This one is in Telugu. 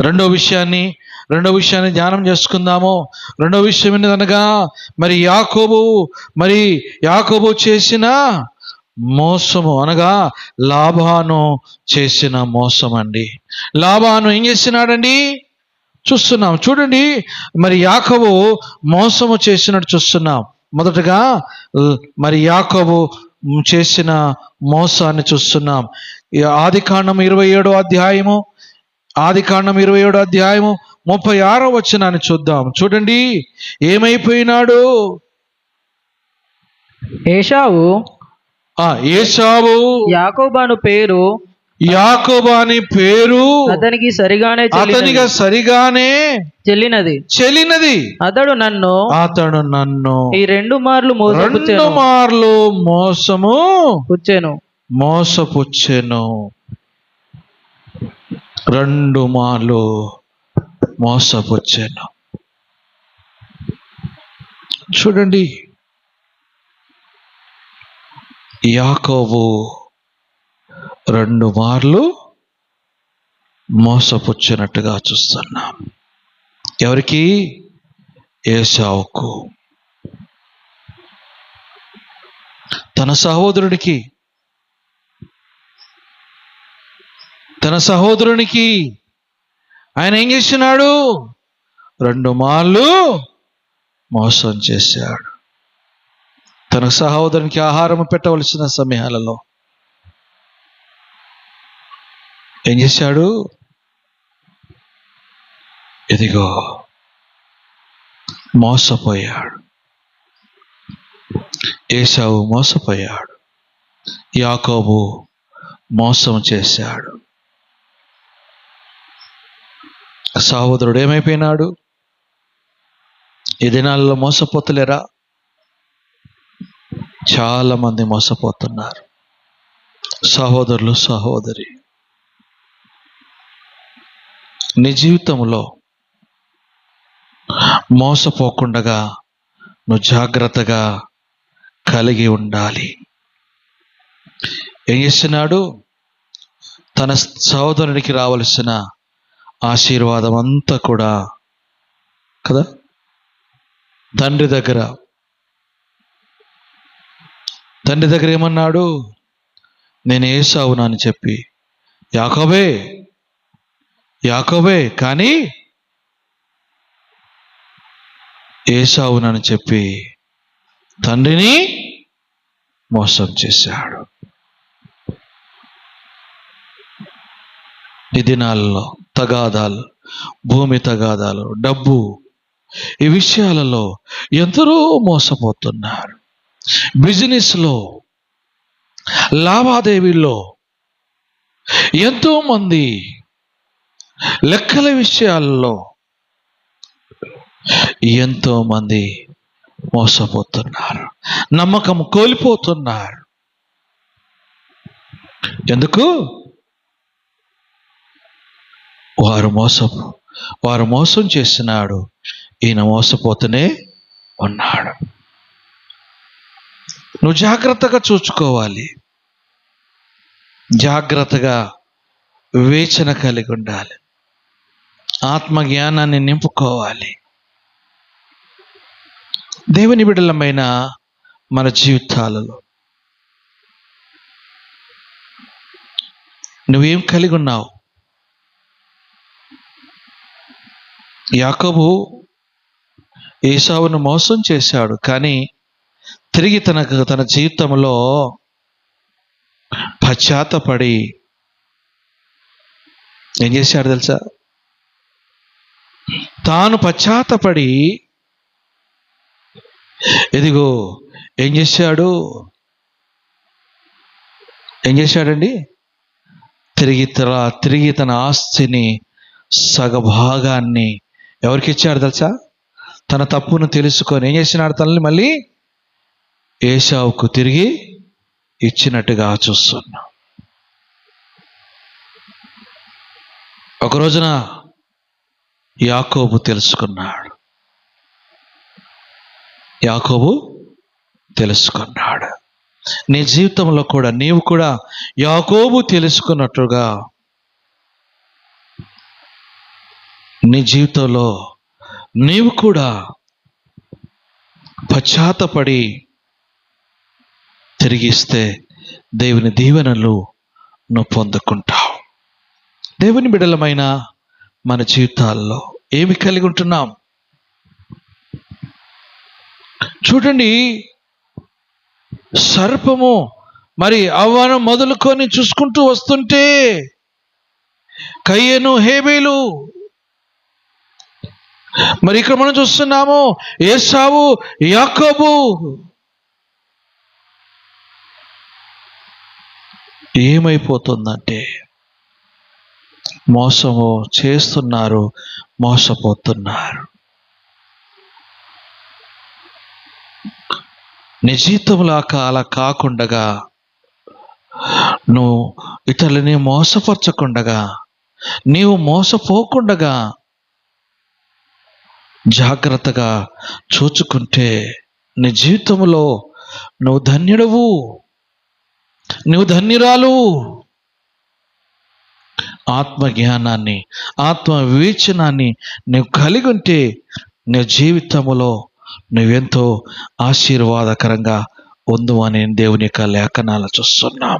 రెండో విషయాన్ని ధ్యానం చేసుకుందాము. రెండో విషయం ఏంటనగా మరి యాకోబు చేసిన మోసము అనగా లాబాను చేసిన మోసం అండి. లాబాను ఏం చేసినాడండి చూస్తున్నాం. చూడండి, మరి యాకోబు మోసము చేసినట్టు చూస్తున్నాం. మొదటగా మరి యాకోబు చేసిన మోసాన్ని చూస్తున్నాం. ఆదికాండం 27వ అధ్యాయము 36వ వచనాన్ని చూద్దాం. చూడండి, ఏమైపోయినాడు ఏశావు యాకోబు అని పేరు అతనికి సరిగానే చెల్లినది. అతడు నన్ను ఈ 2 మార్లు మోసపుచ్చెను. 2 మార్లు మోసపుచ్చెను. చూడండి, యాకోబు 2 మార్లు మోసపుచ్చినట్టుగా చూస్తున్నాం. ఎవరికి? ఏశావుకు, తన సహోదరునికి ఆయన ఏం చేసినాడు? 2 మార్లు మోసం చేశాడు. తన సహోదరునికి ఆహారం పెట్టవలసిన సమయాలలో ఏం చేశాడు? ఇదిగో మోసపోయాడు. ఏశావు మోసపోయాడు, యాకోబు మోసం చేశాడు. సహోదరుడు ఏమైపోయినాడు? ఈ దినాల్లో మోసపోతలేరా? చాలా మంది మోసపోతున్నారు. సహోదరులు, సహోదరి, నీ జీవితంలో మోసపోకుండా నువ్వు జాగ్రత్తగా కలిగి ఉండాలి. ఏం చేస్తున్నాడు? తన సహోదరునికి రావలసిన ఆశీర్వాదం అంతా కూడా కదా తండ్రి దగ్గర ఏమన్నాడు? నేను ఏశావునని చెప్పి, యాకోబే కానీ ఏశావునని చెప్పి తండ్రిని మోసం చేశాడు. ఈ దినాల్లో తగాదాలు, భూమి తగాదాలు, డబ్బు, ఈ విషయాలలో ఎందరో మోసపోతున్నారు. బిజినెస్లో, లావాదేవీల్లో ఎంతోమంది లెక్కల విషయాల్లో ఎంతోమంది మోసపోతున్నారు, నమ్మకం కోల్పోతున్నారు. ఎందుకు? వారు మోసం చేసినాడు, ఈయన మోసపోతూనే ఉన్నాడు. నువ్వు జాగ్రత్తగా చూసుకోవాలి, జాగ్రత్తగా వివేచన కలిగి ఉండాలి, ఆత్మజ్ఞానాన్ని నింపుకోవాలి. దేవుని బిడ్డలమైన మన జీవితాలలో నువ్వేం కలిగి ఉన్నావు? యాకోబు ఏశావును మోసం చేశాడు, కానీ తిరిగి తన జీవితంలో పశ్చాత్తపడి ఏం చేశాడు తెలుసా? తాను పశ్చాత్తపడి ఇదిగో ఏం చేశాడండి? తిరిగి తన ఆస్తిని సగభాగాన్ని ఎవరికి ఇచ్చాడు తెలుసా? తన తప్పును తెలుసుకొని ఏం చేసినాడు? తనని మళ్ళీ ఏశావుకు తిరిగి ఇచ్చినట్టుగా చూస్తున్నాం. ఒక రోజున యాకోబు తెలుసుకున్నాడు. నీ జీవితంలో కూడా నీవు కూడా యాకోబు తెలుసుకున్నట్టుగా నీ జీవితంలో నీవు కూడా పశ్చాత్తపడి తిరిగిస్తే దేవుని దీవెనలు నువ్వు పొందుకుంటావు. దేవుని బిడ్డలమైన మన జీవితాల్లో ఏమి కలిగి ఉంటున్నాం? చూడండి, సర్పము మరి అవ్వను మొదలుకొని చూసుకుంటూ వస్తుంటే కయ్యను హేబేలు, మరి ఇక్కడ మనం చూస్తున్నాము ఏసావు యాకోబు. ఏమైపోతుందంటే మోసము చేస్తున్నారు, మోసపోతున్నారు. నీ జీవితంలో అలా కాకుండా, నువ్వు ఇతరులని మోసపరచకుండగా, నీవు మోసపోకుండగా జాగ్రత్తగా చూచుకుంటే నీ జీవితంలో నువ్వు ధన్యుడవు, నువ్వు ధన్యురాలు. ఆత్మజ్ఞానాన్ని, ఆత్మ వివేచనాన్ని నువ్వు కలిగి ఉంటే నీ జీవితంలో నువ్వెంతో ఆశీర్వాదకరంగా ఉండు అని దేవుని యొక్క లేఖనాలు చూస్తున్నాం.